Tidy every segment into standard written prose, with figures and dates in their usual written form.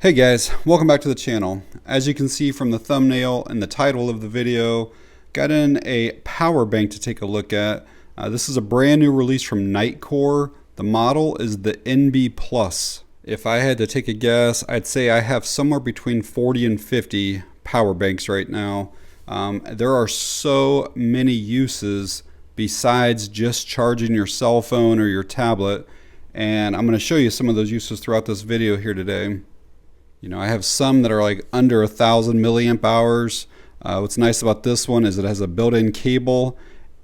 Hey guys, welcome back to the channel. As you can see from the thumbnail and the title of the video, got in a power bank to take a look at. This is a brand new release from Nitecore. The model is the NB Plus. If I had to take a guess, I'd say I have somewhere between 40 and 50 power banks right now. There are so many uses besides just charging your cell phone or your tablet, and I'm going to show you some of those uses throughout this video here today. You know, I have some that are like under 1,000 milliamp hours. What's nice about this one is it has a built-in cable,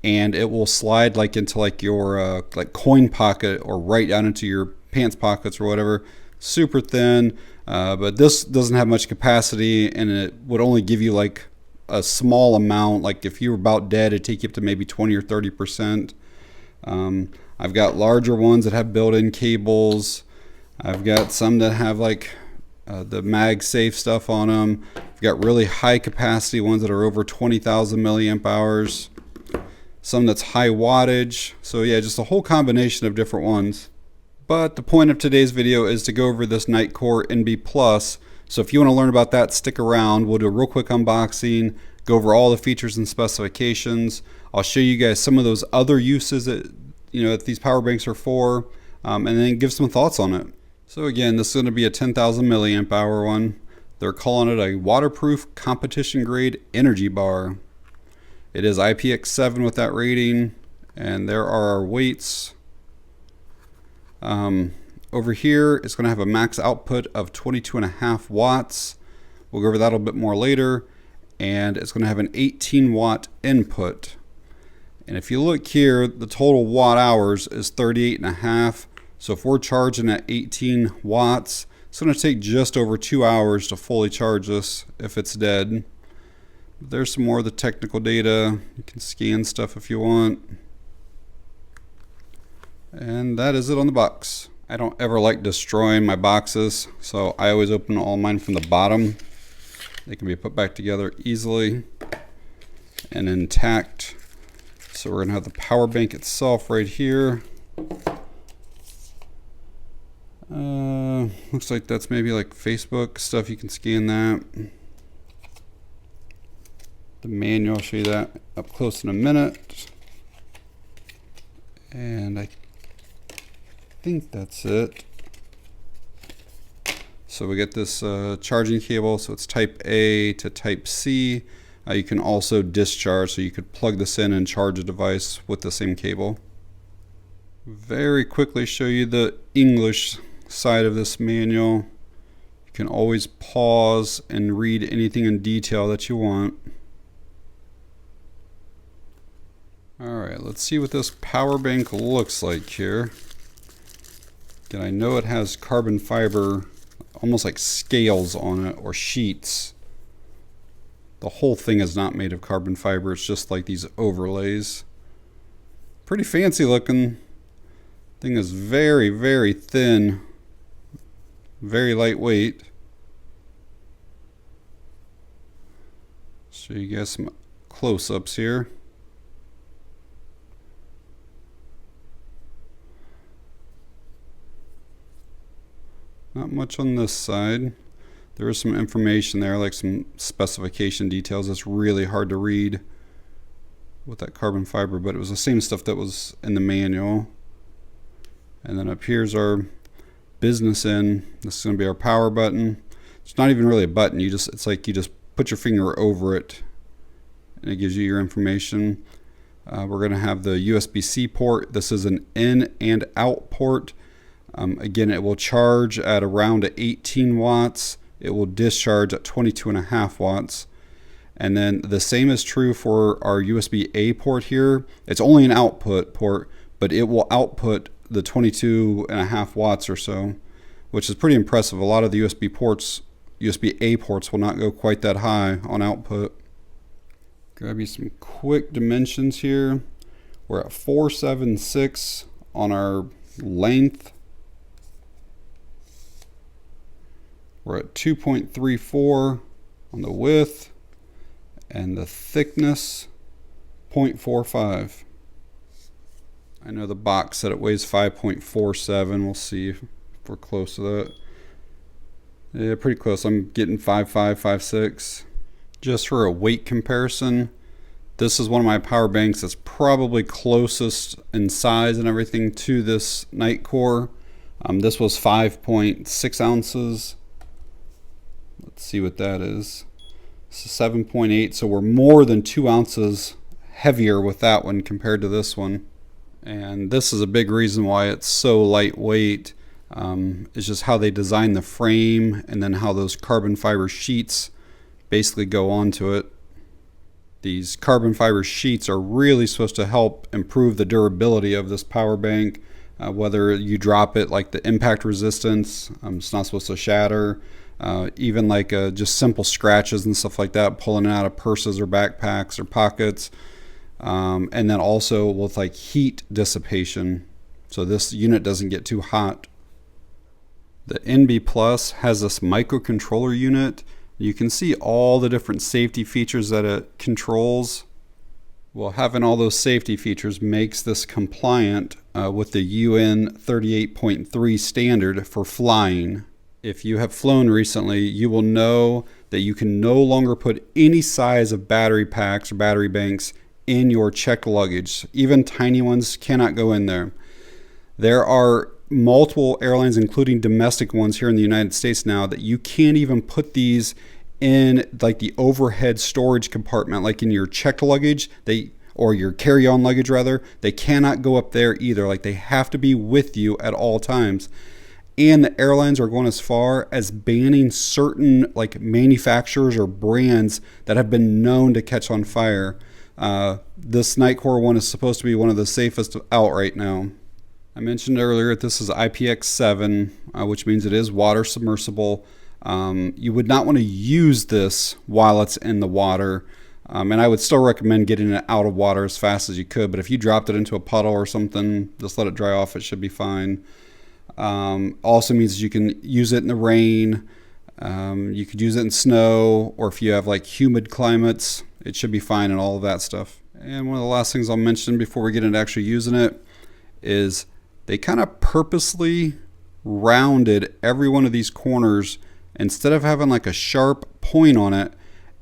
and it will slide like into like your like coin pocket or right down into your pants pockets or whatever. Super thin, but this doesn't have much capacity, and it would only give you like a small amount. Like if you were about dead, it'd take you up to maybe 20 or 30%. I've got larger ones that have built-in cables. I've got some that have like the MagSafe stuff on them. We've got really high capacity ones that are over 20,000 milliamp hours. Some that's high wattage. So yeah, just a whole combination of different ones. But the point of today's video is to go over this Nitecore NB Plus. So if you want to learn about that, stick around. We'll do a real quick unboxing, go over all the features and specifications. I'll show you guys some of those other uses that that these power banks are for, and then give some thoughts on it. So again, this is going to be a 10,000 milliamp hour one. They're calling it a waterproof competition grade energy bar. It is IPX7 with that rating, and there are our weights. Over here, it's going to have a max output of 22.5 watts. We'll go over that a little bit more later. And it's going to have an 18 watt input. And if you look here, the total watt hours is 38.5. So if we're charging at 18 watts, it's going to take just over 2 hours to fully charge this if it's dead. There's some more of the technical data. You can scan stuff if you want. And that is it on the box. I don't ever like destroying my boxes, so I always open all mine from the bottom. They can be put back together easily and intact. So we're going to have the power bank itself right here. Looks like that's maybe like Facebook stuff. You can scan that. The manual, I'll show you that up close in a minute. And I think that's it. So we get this charging cable. So it's type A to type C. You can also discharge, so you could plug this in and charge a device with the same cable. Very quickly show you the English side of this manual. You can always pause and read anything in detail that you want. Alright, let's see what this power bank looks like here. Again, I know it has carbon fiber, almost like scales on it, or sheets. The whole thing is not made of carbon fiber, it's just like these overlays. Pretty fancy looking. Thing is very, very thin, very lightweight. Show you guys some close-ups here. Not much on this side. There is some information there, like some specification details. It's really hard to read with that carbon fiber, but it was the same stuff that was in the manual. And then up here's our business end. This is going to be our power button. It's not even really a button. It's like you just put your finger over it and it gives you your information. We're going to have the USB-C port. This is an in and out port. Again, it will charge at around 18 watts. It will discharge at 22.5 watts. And then the same is true for our USB-A port here. It's only an output port, but it will output the 22.5 watts or so, which is pretty impressive. A lot of the USB-A ports will not go quite that high on output. Grab you some quick dimensions here. We're at 476 on our length. We're at 2.34 on the width, and the thickness 0.45. I know the box said it weighs 5.47. We'll see if we're close to that. Yeah, pretty close. I'm getting 5.5, 5.6. Just for a weight comparison, this is one of my power banks that's probably closest in size and everything to this Nitecore. This was 5.6 ounces. Let's see what that is. This is 7.8, so we're more than 2 ounces heavier with that one compared to this one. And this is a big reason why it's so lightweight. It's just how they design the frame and then how those carbon fiber sheets basically go onto it. These carbon fiber sheets are really supposed to help improve the durability of this power bank. Whether you drop it, like the impact resistance, it's not supposed to shatter. Even like just simple scratches and stuff like that, pulling it out of purses or backpacks or pockets. And then also with like heat dissipation, so this unit doesn't get too hot. The NB Plus has this microcontroller unit. You can see all the different safety features that it controls. Well, having all those safety features makes this compliant with the UN 38.3 standard for flying. If you have flown recently, you will know that you can no longer put any size of battery packs or battery banks in your checked luggage. Even tiny ones cannot go in there. There are multiple airlines, including domestic ones here in the United States now, that you can't even put these in like the overhead storage compartment, like in your checked luggage, or your carry-on luggage rather. They cannot go up there either. Like, they have to be with you at all times. And the airlines are going as far as banning certain like manufacturers or brands that have been known to catch on fire. This Nitecore one is supposed to be one of the safest out right now. I mentioned earlier that this is IPX7, which means it is water submersible. You would not want to use this while it's in the water. And I would still recommend getting it out of water as fast as you could. But if you dropped it into a puddle or something, just let it dry off. It should be fine. Also means you can use it in the rain. You could use it in snow, or if you have like humid climates, it should be fine and all of that stuff. And one of the last things I'll mention before we get into actually using it is they kind of purposely rounded every one of these corners instead of having like a sharp point on it.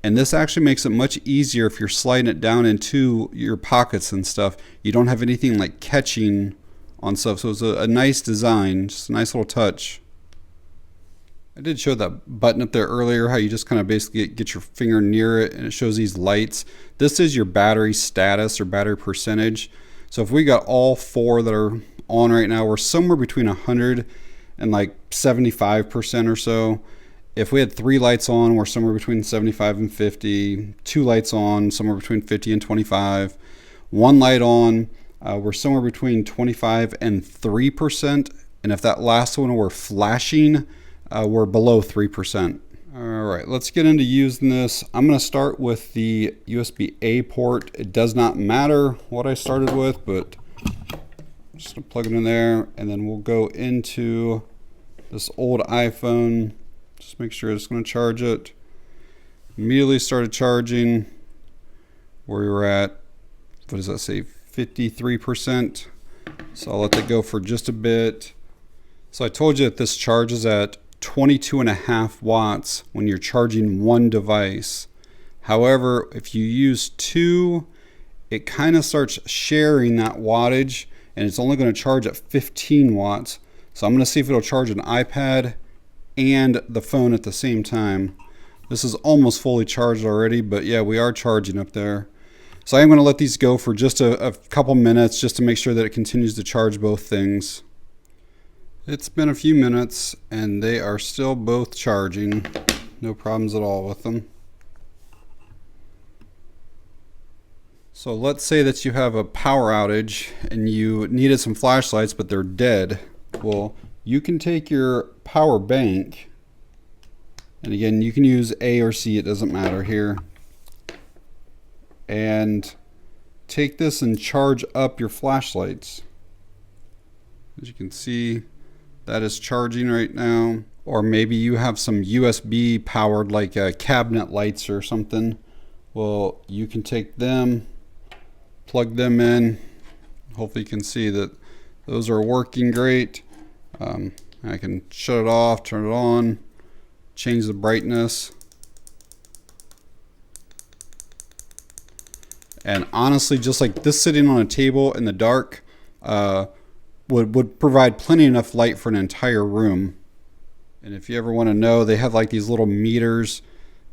And this actually makes it much easier if you're sliding it down into your pockets and stuff. You don't have anything like catching on stuff. So it's a nice design, just a nice little touch. I did show that button up there earlier, how you just kind of basically get your finger near it and it shows these lights. This is your battery status or battery percentage. So if we got all four that are on right now, we're somewhere between 100 and like 75% or so. If we had 3 lights on, we're somewhere between 75 and 50. 2 lights on, somewhere between 50 and 25. 1 light on, we're somewhere between 25 and 3%. And if that last one were flashing, we're below 3%. All right, let's get into using this. I'm going to start with the USB-A port. It does not matter what I started with, but I'm just going to plug it in there, and then we'll go into this old iPhone. Just make sure it's going to charge it. Immediately started charging. Where we're at, what does that say, 53%. So I'll let that go for just a bit. So I told you that this charges at 22.5 watts when you're charging one device. However, if you use 2, it kind of starts sharing that wattage, and it's only going to charge at 15 watts. So I'm going to see if it'll charge an iPad and the phone at the same time. This is almost fully charged already, but yeah, we are charging up there. So I'm going to let these go for just a couple minutes just to make sure that it continues to charge both things. It's been a few minutes and they are still both charging. No problems at all with them. So let's say that you have a power outage and you needed some flashlights, but they're dead. Well, you can take your power bank, and again, you can use A or C, it doesn't matter here, and take this and charge up your flashlights. As you can see, that is charging right now. Or maybe you have some USB powered like cabinet lights or something. Well, you can take them, plug them in. Hopefully you can see that those are working great. I can shut it off, turn it on. change the brightness. And honestly, just like this sitting on a table in the dark would provide plenty enough light for an entire room. And if you ever want to know, they have like these little meters,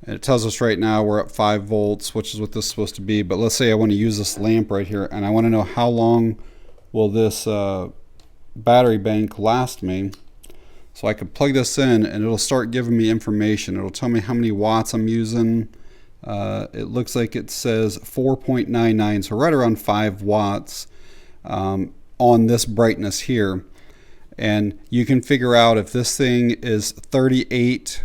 and it tells us right now we're at 5 volts, which is what this is supposed to be. But let's say I want to use this lamp right here, and I want to know how long will this battery bank last me. So I could plug this in and it'll start giving me information. It'll tell me how many watts I'm using. It looks like it says 4.99, so right around 5 watts on this brightness here. And you can figure out if this thing is 38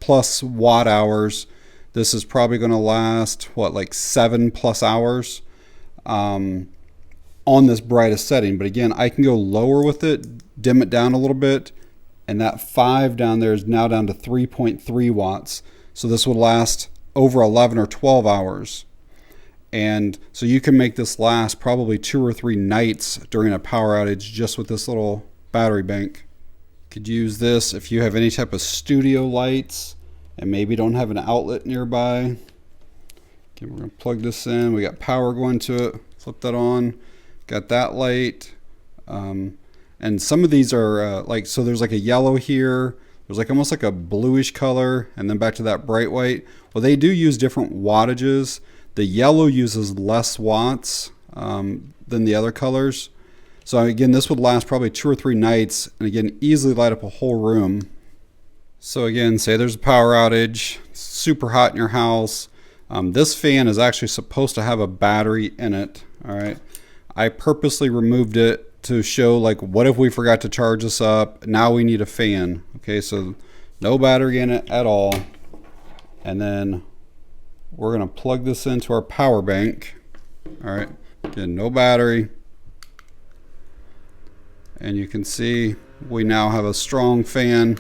plus watt hours, this is probably going to last, what, like 7+ hours on this brightest setting. But again, I can go lower with it, dim it down a little bit, and that 5 down there is now down to 3.3 watts. So this would last over 11 or 12 hours. And so you can make this last probably 2 or 3 nights during a power outage just with this little battery bank. Could use this if you have any type of studio lights and maybe don't have an outlet nearby. Okay, we're going to plug this in. We got power going to it. Flip that on. Got that light. And some of these are like, so there's like a yellow here. There's like almost like a bluish color, and then back to that bright white. Well, they do use different wattages. The yellow uses less watts than the other colors. So again, this would last probably 2 or 3 nights, and again, easily light up a whole room. So again, say there's a power outage, it's super hot in your house. This fan is actually supposed to have a battery in it. All right, I purposely removed it to show, like, what if we forgot to charge this up? Now we need a fan. Okay, so no battery in it at all. And then we're gonna plug this into our power bank. All right, again, no battery. And you can see we now have a strong fan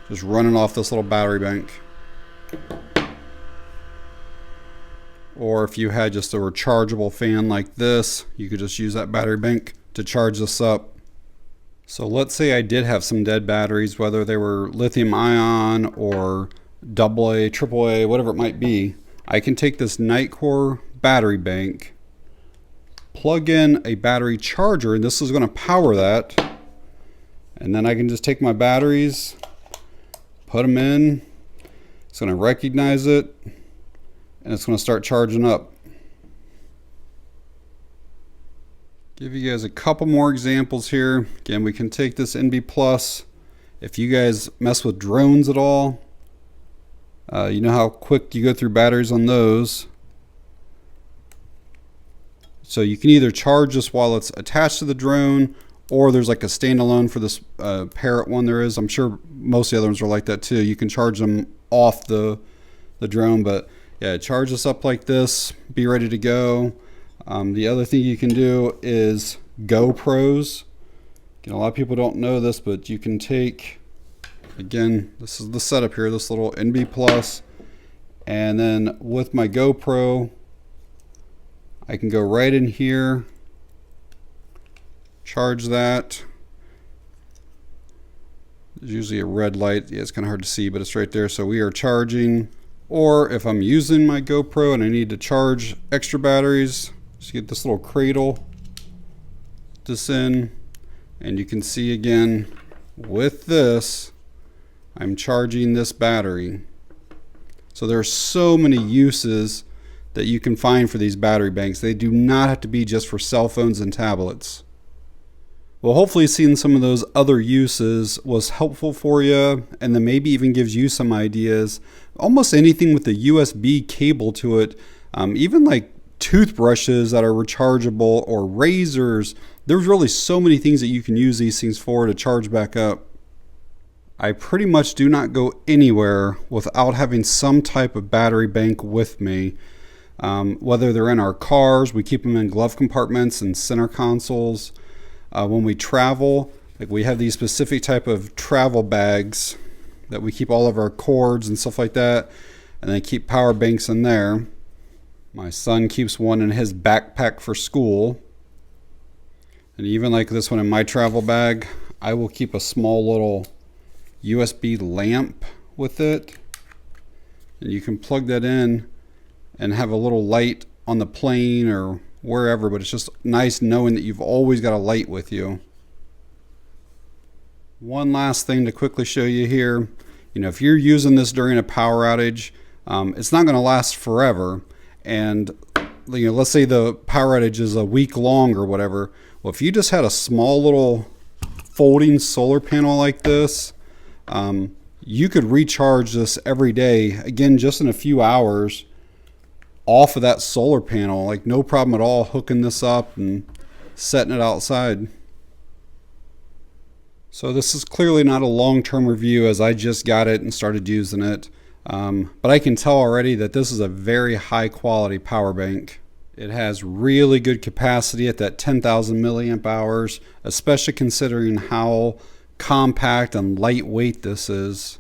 just running off this little battery bank. Or if you had just a rechargeable fan like this, you could just use that battery bank to charge this up. So let's say I did have some dead batteries, whether they were lithium ion or AA, AAA, whatever it might be. I can take this Nitecore battery bank, plug in a battery charger, and this is going to power that. And then I can just take my batteries, put them in. It's going to recognize it, and it's going to start charging up. Give you guys a couple more examples here. Again, we can take this NB Plus. If you guys mess with drones at all, you know how quick you go through batteries on those. So you can either charge this while it's attached to the drone, or there's like a standalone for this Parrot one there is. I'm sure most of the other ones are like that too. You can charge them off the drone, but yeah, charge this up like this, be ready to go. The other thing you can do is GoPros. Again, a lot of people don't know this, but you can take, again, this is the setup here, this little NB Plus, and then with my GoPro, I can go right in here, charge that. There's usually a red light. Yeah, it's kind of hard to see, but it's right there. So we are charging. Or if I'm using my GoPro and I need to charge extra batteries, just get this little cradle, this in, and you can see again with this, I'm charging this battery. So there are so many uses that you can find for these battery banks. They do not have to be just for cell phones and tablets. Well, hopefully seeing some of those other uses was helpful for you, and then maybe even gives you some ideas. Almost anything with a USB cable to it, even like toothbrushes that are rechargeable or razors. There's really so many things that you can use these things for to charge back up. I pretty much do not go anywhere without having some type of battery bank with me. Whether they're in our cars, we keep them in glove compartments and center consoles. When we travel, like we have these specific type of travel bags that we keep all of our cords and stuff like that, and then keep power banks in there. My son keeps one in his backpack for school. And even like this one in my travel bag, I will keep a small little USB lamp with it, and you can plug that in and have a little light on the plane or wherever, but it's just nice knowing that you've always got a light with you. One last thing to quickly show you here, if you're using this during a power outage, it's not going to last forever, and let's say the power outage is a week long or whatever. Well, if you just had a small little folding solar panel like this, you could recharge this every day, again, just in a few hours off of that solar panel, like no problem at all, hooking this up and setting it outside. So this is clearly not a long-term review, as I just got it and started using it. But I can tell already that this is a very high quality power bank. It has really good capacity at that 10,000 milliamp hours, especially considering how compact and lightweight this is.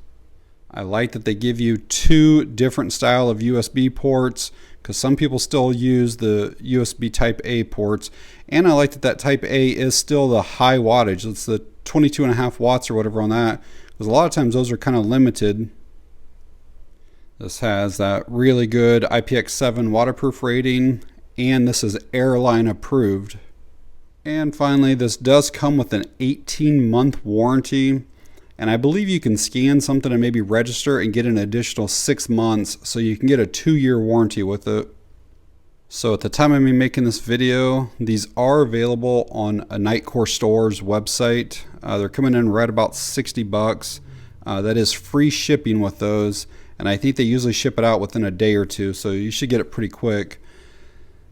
I like that they give you 2 different style of USB ports, because some people still use the USB type A ports, and I like that type A is still the high wattage. It's the 22.5 watts or whatever on that, because a lot of times those are kind of limited. This has that really good IPX7 waterproof rating, and this is airline approved. And finally, this does come with an 18-month warranty, and I believe you can scan something and maybe register and get an additional 6 months, so you can get a 2-year warranty with it. So at the time I'm making this video, these are available on a Nitecore store's website. They're coming in right about 60 bucks. That is free shipping with those, and I think they usually ship it out within a day or two, so you should get it pretty quick.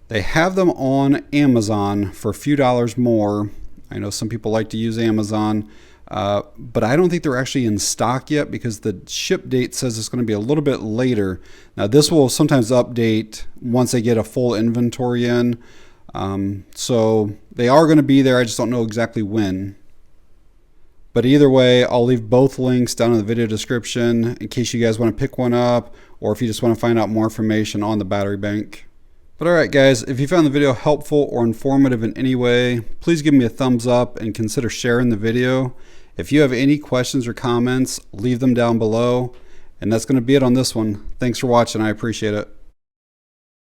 They have them on Amazon for a few dollars more. I know some people like to use Amazon, but I don't think they're actually in stock yet, because the ship date says it's going to be a little bit later. Now this will sometimes update once they get a full inventory in. So they are going to be there, I just don't know exactly when. But either way, I'll leave both links down in the video description in case you guys want to pick one up, or if you just want to find out more information on the battery bank. But alright guys, if you found the video helpful or informative in any way, please give me a thumbs up and consider sharing the video. If you have any questions or comments, leave them down below. And that's going to be it on this one. Thanks for watching, I appreciate it.